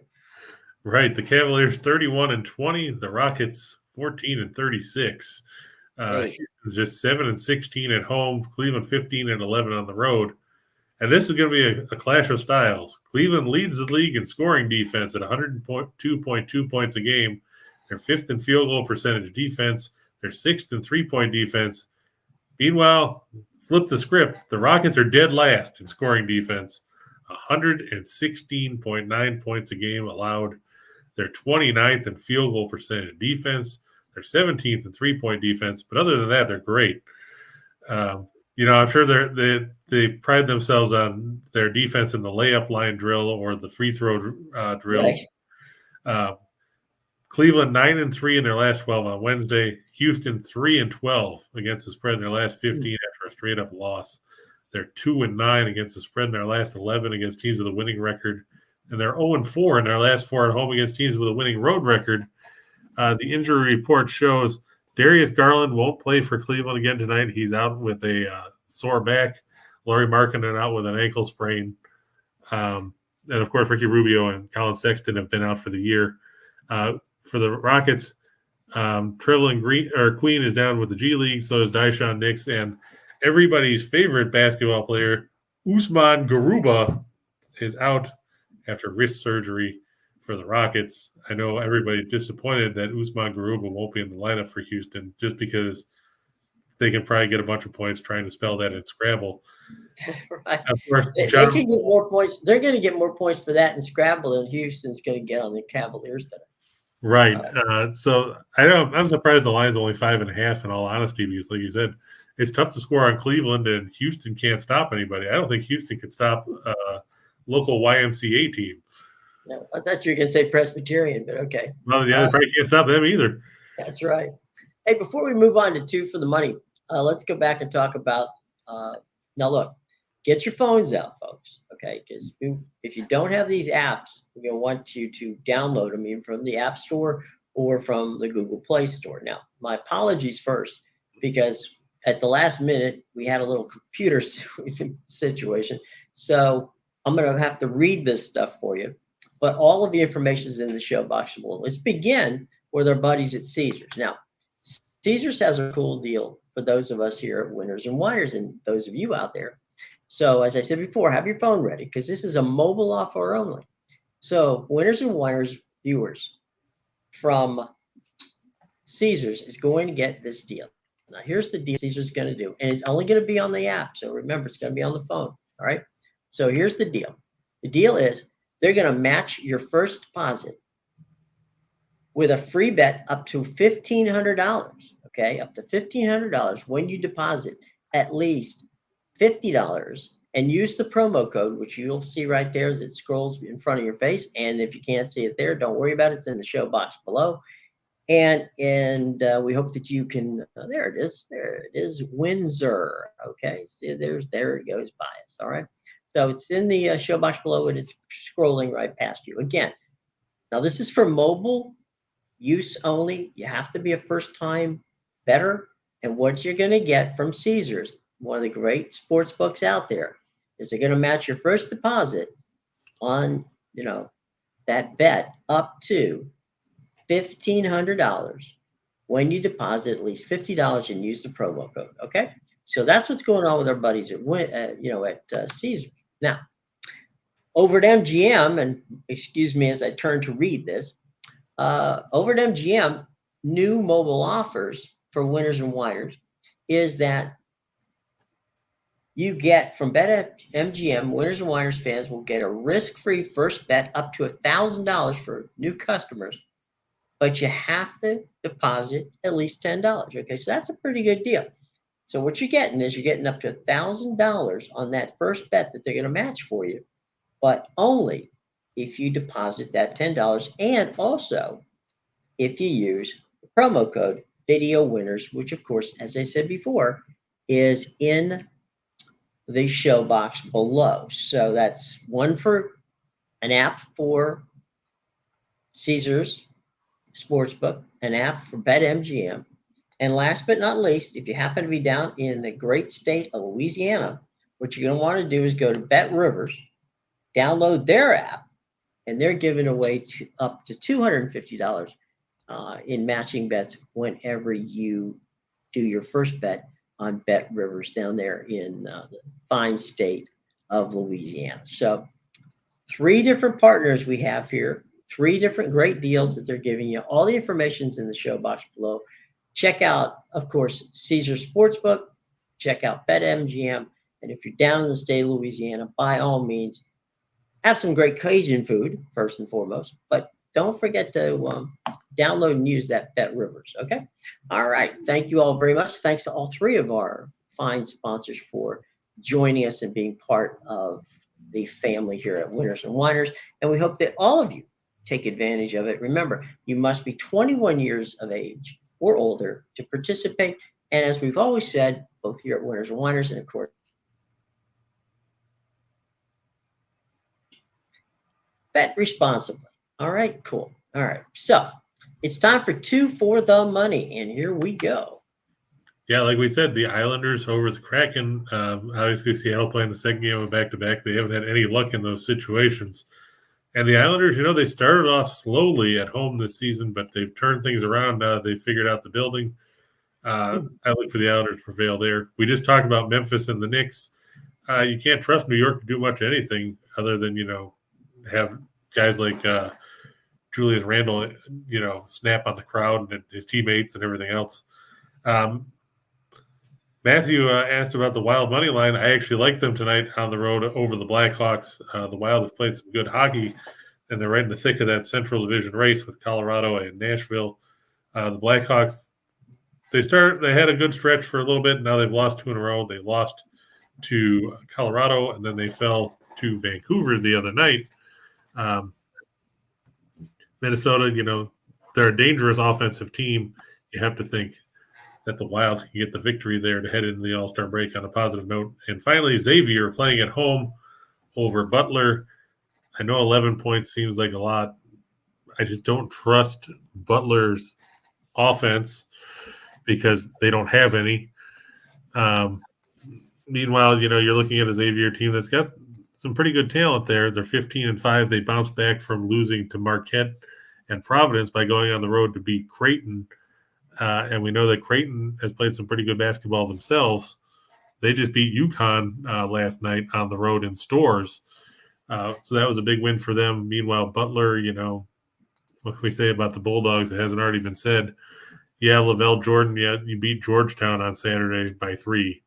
Right, the Cavaliers 31-20, the Rockets 14-36. Houston's just 7-16 at home. Cleveland 15-11 on the road. And this is going to be a clash of styles. Cleveland leads the league in scoring defense at 102.2 points a game. They're fifth in field goal percentage defense. They're sixth in three-point defense. Meanwhile, flip the script. The Rockets are dead last in scoring defense. 116.9 points a game allowed. They're 29th in field goal percentage defense. They're 17th in three-point defense, but other than that, they're great. I'm sure they pride themselves on their defense in the layup line drill or the free throw drill. Right. Cleveland 9-3 in their last 12 on Wednesday. Houston 3-12 against the spread in their last 15 after a straight-up loss. They're 2-9 against the spread in their last 11 against teams with a winning record, and they're 0-4 in their last 4 at home against teams with a winning road record. The injury report shows Darius Garland won't play for Cleveland again tonight. He's out with a sore back. Lauri Markkanen out with an ankle sprain. And, of course, Ricky Rubio and Colin Sexton have been out for the year. For the Rockets, Trevelyan Queen is down with the G League, so is Daishan Nix. And everybody's favorite basketball player, Usman Garuba, is out after wrist surgery for the Rockets. I know everybody's disappointed that Usman Garuba won't be in the lineup for Houston just because they can probably get a bunch of points trying to spell that in Scrabble.
Right.
Of course,
They
John,
can get more points. They're going to get more points for that in Scrabble than Houston's going to get on the Cavaliers today.
right. So I'm surprised the line's only 5.5. In all honesty, because like you said, it's tough to score on Cleveland, and Houston can't stop anybody. I don't think Houston could stop a local YMCA team.
No, I thought you were going to say Presbyterian, but okay.
Well, yeah, they probably can't stop them either.
That's right. Hey, before we move on to two for the money, let's go back and talk about now. Look, get your phones out, folks. Okay, because if you don't have these apps, we're going to want you to download them either from the App Store or from the Google Play Store. Now, my apologies first, because at the last minute we had a little computer situation, so I'm going to have to read this stuff for you. But all of the information is in the show box below. Let's begin with our buddies at Caesars. Now, Caesars has a cool deal for those of us here at Winners and Whiners and those of you out there. So as I said before, have your phone ready because this is a mobile offer only. So Winners and Whiners viewers from Caesars is going to get this deal. Now, here's the deal Caesars is going to do, and it's only going to be on the app. So remember, it's going to be on the phone. All right. So here's the deal. The deal is they're going to match your first deposit with a free bet up to $1,500. Okay, up to $1,500 when you deposit at least $50 and use the promo code, which you'll see right there as it scrolls in front of your face. And if you can't see it there, don't worry about it. It's in the show box below. And we hope that you can. There it is. There it is. Windsor. Okay, see there it goes by us. All right. So it's in the show box below, and it's scrolling right past you. Again, now this is for mobile use only. You have to be a first-time bettor. And what you're going to get from Caesars, one of the great sports books out there, is they're going to match your first deposit on, that bet up to $1,500 when you deposit at least $50 and use the promo code. Okay, so that's what's going on with our buddies at Caesars. Now, over at MGM, and excuse me as I turn to read this, over at MGM, new mobile offers for Winners and Whiners is that you get from BetMGM, Winners and Whiners fans will get a risk-free first bet up to $1,000 for new customers, but you have to deposit at least $10. Okay, so that's a pretty good deal. So what you're getting up to $1,000 on that first bet that they're going to match for you, but only if you deposit that $10, and also if you use the promo code VIDEOWINNERS, which of course, as I said before, is in the show box below. So that's one for an app for Caesars Sportsbook, an app for BetMGM, and last but not least, if you happen to be down in the great state of Louisiana, what you're going to want to do is go to Bet Rivers, download their app, and they're giving away up to $250 in matching bets whenever you do your first bet on Bet Rivers down there in the fine state of Louisiana. So 3 different partners we have here, 3 different great deals that they're giving you. All the information's in the show box below. Check out, of course, Caesars Sportsbook. Check out BetMGM. And if you're down in the state of Louisiana, by all means, have some great Cajun food, first and foremost. But don't forget to download and use that Bet Rivers, okay? All right. Thank you all very much. Thanks to all 3 of our fine sponsors for joining us and being part of the family here at Winners and Whiners. And we hope that all of you take advantage of it. Remember, you must be 21 years of age or older to participate. And as we've always said, both here at Winners and Whiners and of course, bet responsibly. All right, cool. All right. So it's time for 2 for the money. And here we go.
Yeah, like we said, the Islanders over the Kraken. Obviously, Seattle playing the second game of back-to-back. They haven't had any luck in those situations. And the Islanders, they started off slowly at home this season, but they've turned things around now. They've figured out the building. I look for the Islanders to prevail there. We just talked about Memphis and the Knicks. You can't trust New York to do much of anything other than, have guys like Julius Randle, snap on the crowd and his teammates and everything else. Matthew asked about the Wild money line. I actually like them tonight on the road over the Blackhawks. The Wild have played some good hockey, and they're right in the thick of that Central Division race with Colorado and Nashville. The Blackhawks, they had a good stretch for a little bit. Now they've lost 2 in a row. They lost to Colorado, and then they fell to Vancouver the other night. Minnesota, they're a dangerous offensive team. You have to think that the Wild can get the victory there to head into the All-Star break on a positive note. And finally, Xavier playing at home over Butler. I know 11 points seems like a lot. I just don't trust Butler's offense because they don't have any. Meanwhile, you're looking at a Xavier team that's got some pretty good talent there. They're 15-5. They bounced back from losing to Marquette and Providence by going on the road to beat Creighton. And we know that Creighton has played some pretty good basketball themselves. They just beat UConn last night on the road in Stores. So that was a big win for them. Meanwhile, Butler, what can we say about the Bulldogs? It hasn't already been said. Yeah, Lavelle Jordan, you beat Georgetown on Saturday by 3.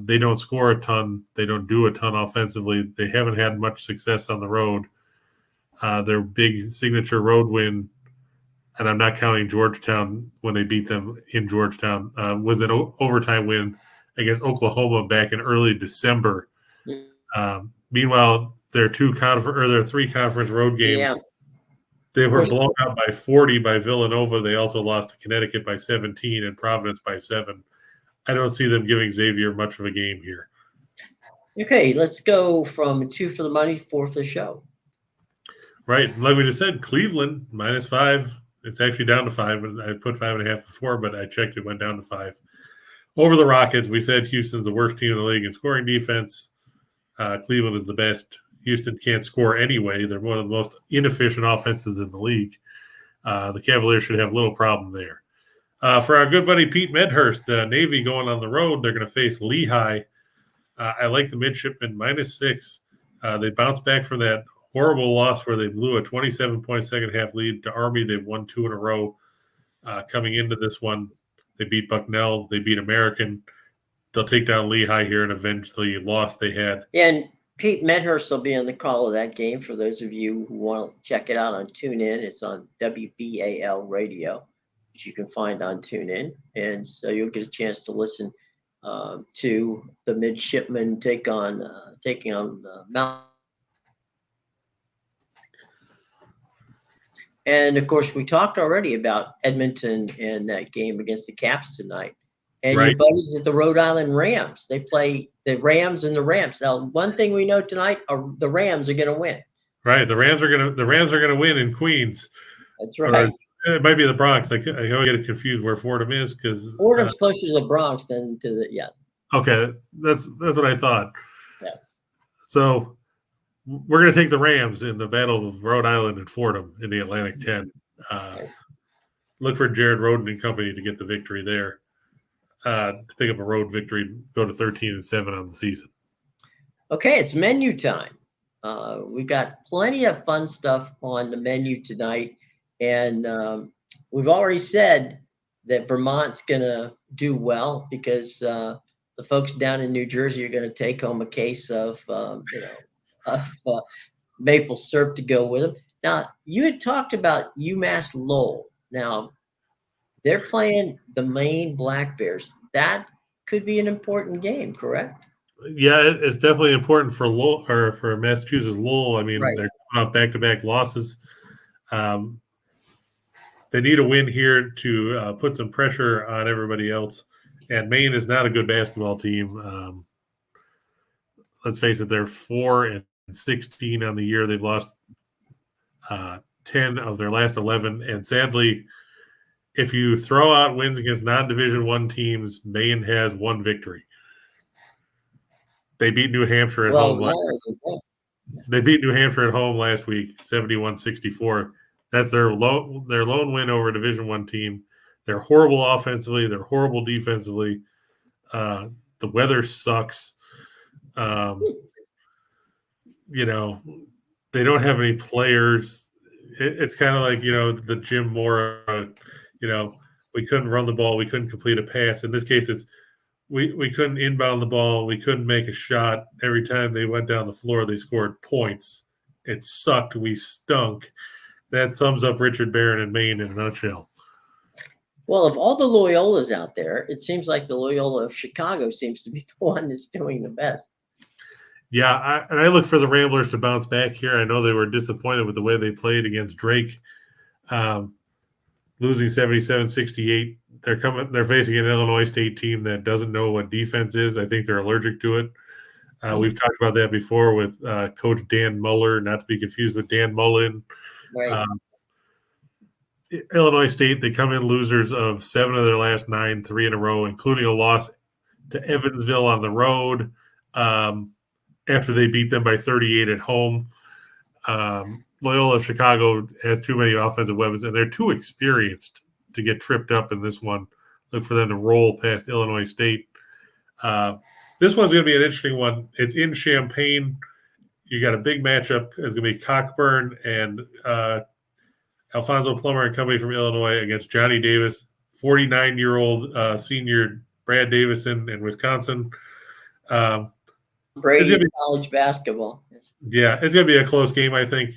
They don't score a ton. They don't do a ton offensively. They haven't had much success on the road. Their big signature road win, and I'm not counting Georgetown when they beat them in Georgetown, was an overtime win against Oklahoma back in early December. Meanwhile, their 3 conference road games, they were blown out by 40 by Villanova. They also lost to Connecticut by 17 and Providence by 7. I don't see them giving Xavier much of a game here.
Okay, let's go from 2 for the money, 4 for the show.
Right. Like we just said, Cleveland, -5. It's actually down to 5. I put 5.5 before, but I checked. It went down to 5. Over the Rockets, we said Houston's the worst team in the league in scoring defense. Cleveland is the best. Houston can't score anyway. They're one of the most inefficient offenses in the league. The Cavaliers should have little problem there. For our good buddy Pete Medhurst, Navy going on the road, they're going to face Lehigh. I like the midshipmen -6. They bounced back from that horrible loss where they blew a 27-point second-half lead to Army. They've won 2 in a row. Coming into this one, they beat Bucknell. They beat American. They'll take down Lehigh here and avenge the loss they had.
And Pete Medhurst will be on the call of that game for those of you who want to check it out on TuneIn. It's on WBAL radio, which you can find on TuneIn. And so you'll get a chance to listen to the midshipmen taking on the Mount. And of course, we talked already about Edmonton and that game against the Caps tonight. And
Right.
Your buddies at the Rhode Island Rams, they play the Rams and the Rams. Now, one thing we know tonight, the Rams are going to win.
Right. The Rams are gonna win in Queens.
That's right.
Or it might be the Bronx. I always get confused where Fordham is because
Fordham's closer to the Bronx than to the
Okay, that's what I thought.
Yeah.
So we're going to take the Rams in the Battle of Rhode Island and Fordham in the Atlantic 10. Look for Jared Roden and company to get the victory there. To pick up a road victory, go to 13-7 on the season.
Okay, it's menu time. We got plenty of fun stuff on the menu tonight, and we've already said that Vermont's going to do well because the folks down in New Jersey are going to take home a case of maple syrup to go with them. Now, you had talked about UMass Lowell. Now, they're playing the Maine Black Bears. That could be an important game, correct?
Yeah, it's definitely important for Lowell or for Massachusetts Lowell. I mean,
Right.
They're coming off back-to-back losses. They need a win here to put some pressure on everybody else. And Maine is not a good basketball team. Let's face it, they're 4-16 on the year. They've lost 10 of their last 11. And sadly, if you throw out wins against non-Division I teams, Maine has 1 victory. They beat New Hampshire at home. They beat New Hampshire at home last week, 71-64. That's their lone win over a Division I team. They're horrible offensively. They're horrible defensively. The weather sucks. They don't have any players. It's kind of like, the Jim Mora, we couldn't run the ball. We couldn't complete a pass. In this case, it's we couldn't inbound the ball. We couldn't make a shot. Every time they went down the floor, they scored points. It sucked. We stunk. That sums up Richard Barron and Maine in a nutshell.
Well, of all the Loyolas out there, it seems like the Loyola of Chicago seems to be the one that's doing the best.
Yeah, I look for the Ramblers to bounce back here. I know they were disappointed with the way they played against Drake, losing 77-68. They're facing an Illinois State team that doesn't know what defense is. I think they're allergic to it. We've talked about that before with Coach Dan Muller, not to be confused with Dan Mullen.
Right.
Illinois State, they come in losers of 7 of their last 9, 3 in a row, including a loss to Evansville on the road after they beat them by 38 at home. Loyola Chicago has too many offensive weapons, and they're too experienced to get tripped up in this one. Look for them to roll past Illinois State. This one's going to be an interesting one. It's in Champaign. You got a big matchup. It's going to be Cockburn and Alfonso Plummer and company from Illinois against Johnny Davis, 49-year-old senior Brad Davison in Wisconsin.
Brady college basketball.
Yeah, it's going to be a close game, I think.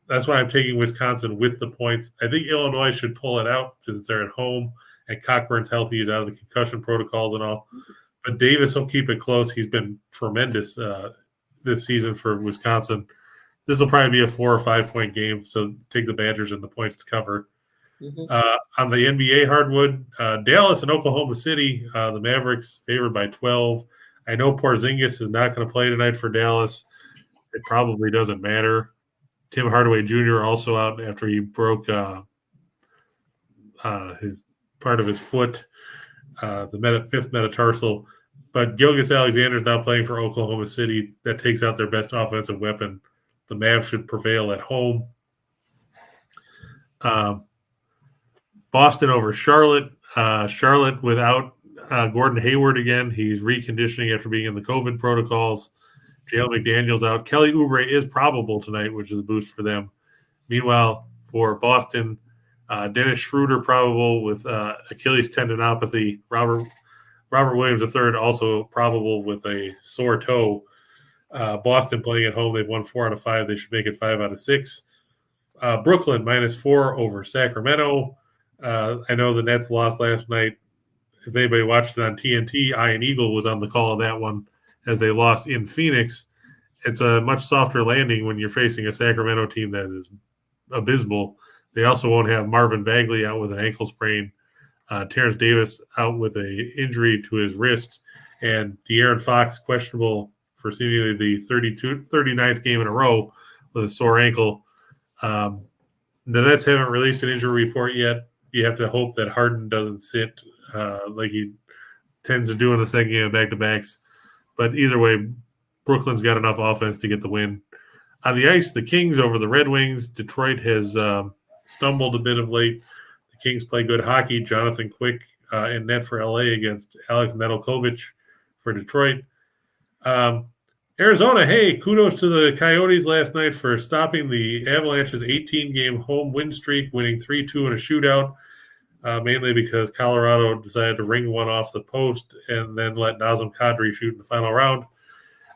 That's why I'm taking Wisconsin with the points. I think Illinois should pull it out because they're at home, and Cockburn's healthy. He's out of the concussion protocols and all. But Davis will keep it close. He's been tremendous this season for Wisconsin. This will probably be a 4 or 5 point game, so take the Badgers and the points to cover. On the NBA hardwood, Dallas and Oklahoma City, the Mavericks favored by 12. I know Porzingis is not going to play tonight for Dallas. It probably doesn't matter. Tim Hardaway Jr. also out after he broke his part of his foot, the fifth metatarsal. But Gilgeous Alexander's not playing for Oklahoma City. That takes out their best offensive weapon. The Mavs should prevail at home. Boston over Charlotte. Charlotte without Gordon Hayward again. He's reconditioning after being in the COVID protocols. Jalen McDaniels out. Kelly Oubre is probable tonight, which is a boost for them. Meanwhile, for Boston, Dennis Schroeder probable with Achilles tendinopathy. Robert Williams III also probable with a sore toe. Boston playing at home. They've won 4 out of 5. They should make it 5 out of 6. Brooklyn -4 over Sacramento. I know the Nets lost last night. If anybody watched it on TNT, Ian Eagle was on the call of that one as they lost in Phoenix. It's a much softer landing when you're facing a Sacramento team that is abysmal. They also won't have Marvin Bagley out with an ankle sprain, Terrence Davis out with an injury to his wrist, and De'Aaron Fox questionable for seemingly the 39th game in a row with a sore ankle. The Nets haven't released an injury report yet. You have to hope that Harden doesn't sit like he tends to do in the second game of back-to-backs. But either way, Brooklyn's got enough offense to get the win. On the ice, the Kings over the Red Wings. Detroit has stumbled a bit of late. The Kings play good hockey. Jonathan Quick in net for LA against Alex Nedeljkovic for Detroit. Arizona, hey, kudos to the Coyotes last night for stopping the Avalanche's 18-game home win streak, winning 3-2 in a shootout, mainly because Colorado decided to ring one off the post and then let Nazem Kadri shoot in the final round.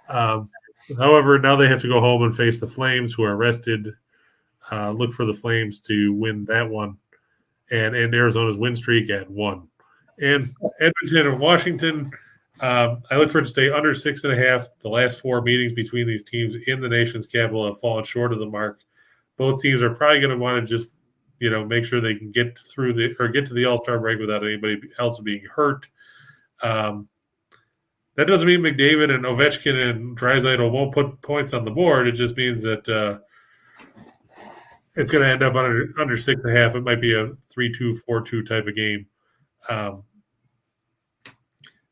However, now they have to go home and face the Flames, who are rested. Look for the Flames to win that one and end Arizona's win streak at 1. And Edmonton and Washington, I look for it to stay under 6.5. The last 4 meetings between these teams in the nation's capital have fallen short of the mark. Both teams are probably going to want to just, make sure they can get to the All-Star break without anybody else being hurt. That doesn't mean McDavid and Ovechkin and Draisaitl won't put points on the board. It just means that it's going to end up under 6.5. It might be a 3-2, 4-2 type of game.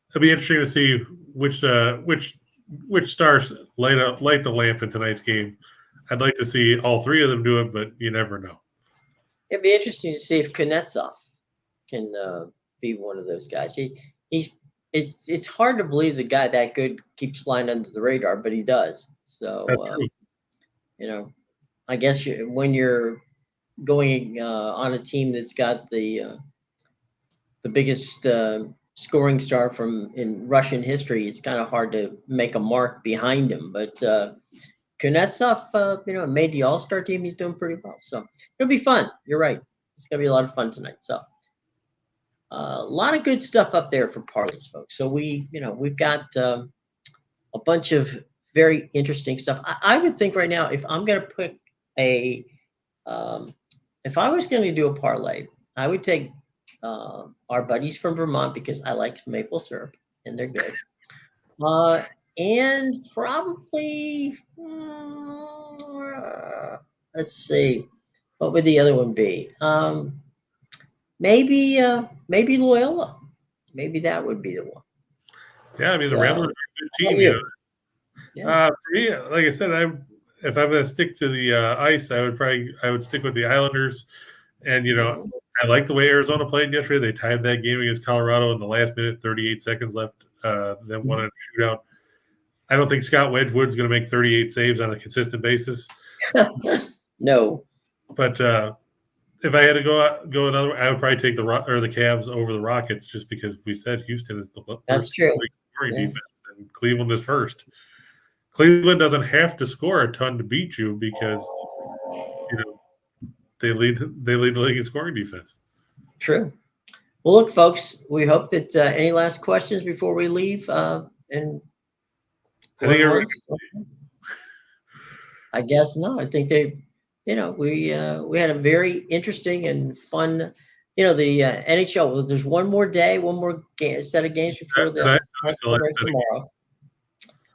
It'll be interesting to see which stars light the lamp in tonight's game. I'd like to see all 3 of them do it, but you never know.
It'd be interesting to see if Kuznetsov can be one of those guys. It's hard to believe the guy that good keeps flying under the radar, but he does. So I guess when you're going on a team that's got the biggest scoring star in Russian history, it's kind of hard to make a mark behind him. But Kuznetsov, made the All-Star team. He's doing pretty well. So it'll be fun. You're right. It's going to be a lot of fun tonight. So a lot of good stuff up there for parlays, folks. So we've got a bunch of very interesting stuff. I would think right now, if I'm going to put if I was going to do a parlay, I would take our buddies from Vermont because I like maple syrup and they're good. And probably, let's see, what would the other one be? Maybe Loyola. Maybe that would be the one.
Yeah, I mean, the Ramblers are a good team. Yeah. For me, like I said, if I'm going to stick to the ice, I would stick with the Islanders. And, I like the way Arizona played yesterday. They tied that game against Colorado in the last minute, 38 seconds left, then won a shootout. I don't think Scott Wedgwood's going to make 38 saves on a consistent basis.
No.
But if I had to go another, I would probably take the Cavs over the Rockets just because we said Houston is the
That's true.
scoring defense and Cleveland is first. Cleveland doesn't have to score a ton to beat you because they lead the league in scoring defense.
True. Well, look, folks, we hope that any last questions before we leave and
I think
I guess no. I think we had a very interesting and fun, the NHL. Well, there's one more day, one more set of games before the break tomorrow,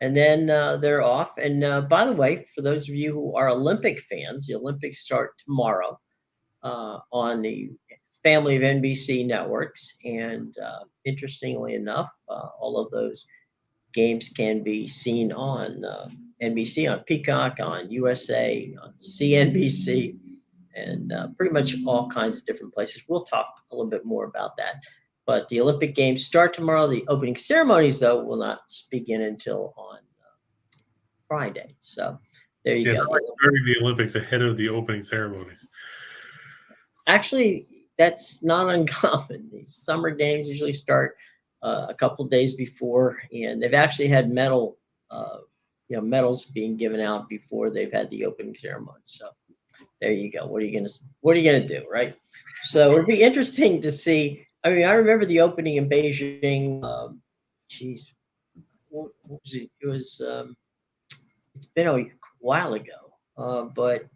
and then they're off. And by the way, for those of you who are Olympic fans, the Olympics start tomorrow on the family of NBC networks. And interestingly enough, all of those games can be seen on NBC, on Peacock, on USA, on CNBC, and pretty much all kinds of different places. We'll talk a little bit more about that. But the Olympic Games start tomorrow. The opening ceremonies, though, will not begin until on Friday. So there you go.
Starting the Olympics ahead of the opening ceremonies.
Actually, that's not uncommon. These summer games usually start a couple of days before, and they've actually had medals being given out before they've had the opening ceremony. So there you go. What are you gonna do, right? So it'll be interesting to see. I mean, I remember the opening in Beijing. What was it? It was. It's been a while ago, but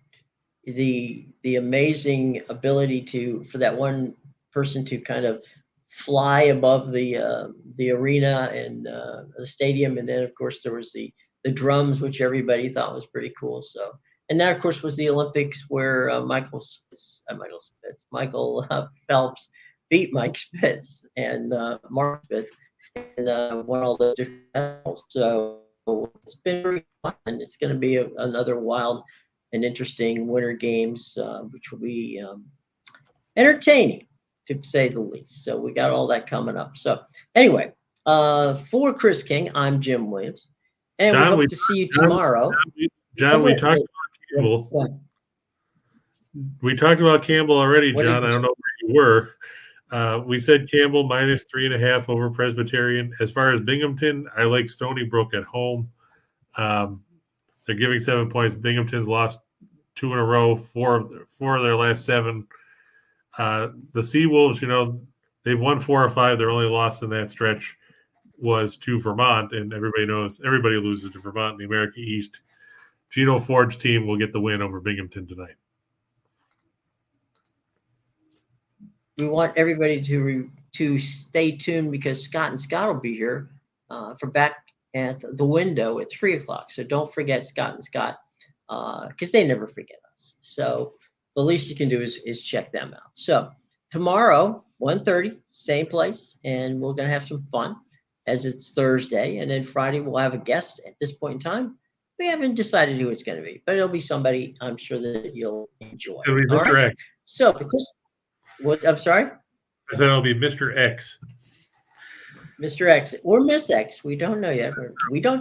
the amazing ability for that one person to kind of fly above the arena and the stadium, and then of course there was the drums, which everybody thought was pretty cool. So, and that of course was the Olympics where Michael Phelps beat Mike Spitz and Mark Spitz and won all those different medals. So it's been very fun. It's going to be another wild and interesting Winter Games, which will be entertaining, to say the least. So we got all that coming up. So anyway, for Chris King, I'm Jim Williams, and we hope to see you tomorrow.
John, we talked about Campbell. We talked about Campbell already, John. I don't know where you were. We said Campbell minus 3.5 over Presbyterian. As far as Binghamton, I like Stony Brook at home. They're giving 7 points. Binghamton's lost 2 in a row, four of their last 7. The Seawolves, they've won 4 or 5. Their only loss in that stretch was to Vermont, and everybody loses to Vermont in the American East. Gino Ford's team will get the win over Binghamton tonight.
We want everybody to stay tuned because Scott and Scott will be here for Back at the Window at 3:00. So don't forget Scott and Scott because they never forget us. So the least you can do is check them out. So tomorrow, 1:30, same place, and we're going to have some fun as it's Thursday. And then Friday, we'll have a guest. At this point in time, we haven't decided who it's going to be, but it'll be somebody I'm sure that you'll enjoy.
It'll be Mr. X.
So for Chris, I'm sorry?
I said it'll be Mr. X.
Mr. X or Miss X. We don't know yet. We don't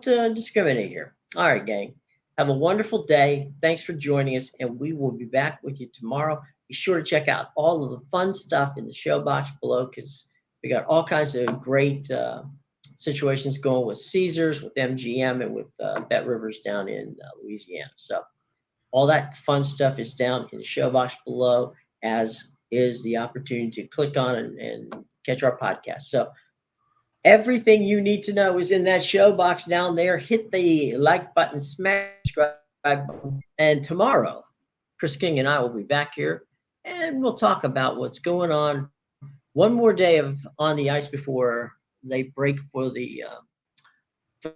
discriminate here. All right, gang. Have a wonderful day. Thanks for joining us, and we will be back with you tomorrow. Be sure to check out all of the fun stuff in the show box below, because we got all kinds of great situations going with Caesars, with MGM, and with Bet Rivers down in Louisiana. So all that fun stuff is down in the show box below, as is the opportunity to click on and catch our podcast. So everything you need to know is in that show box down there. Hit the like button, smash the subscribe button, and tomorrow, Chris King and I will be back here, and we'll talk about what's going on. One more day of on the ice before they break for the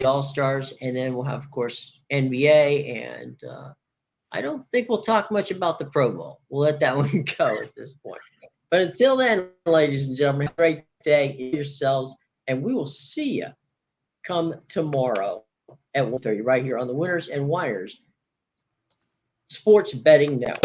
All-Stars, and then we'll have, of course, NBA, and I don't think we'll talk much about the Pro Bowl. We'll let that one go at this point. But until then, ladies and gentlemen, have a great day. Yourselves. And we will see you come tomorrow at 1:30 right here on the Winners and Whiners Sports Betting Network.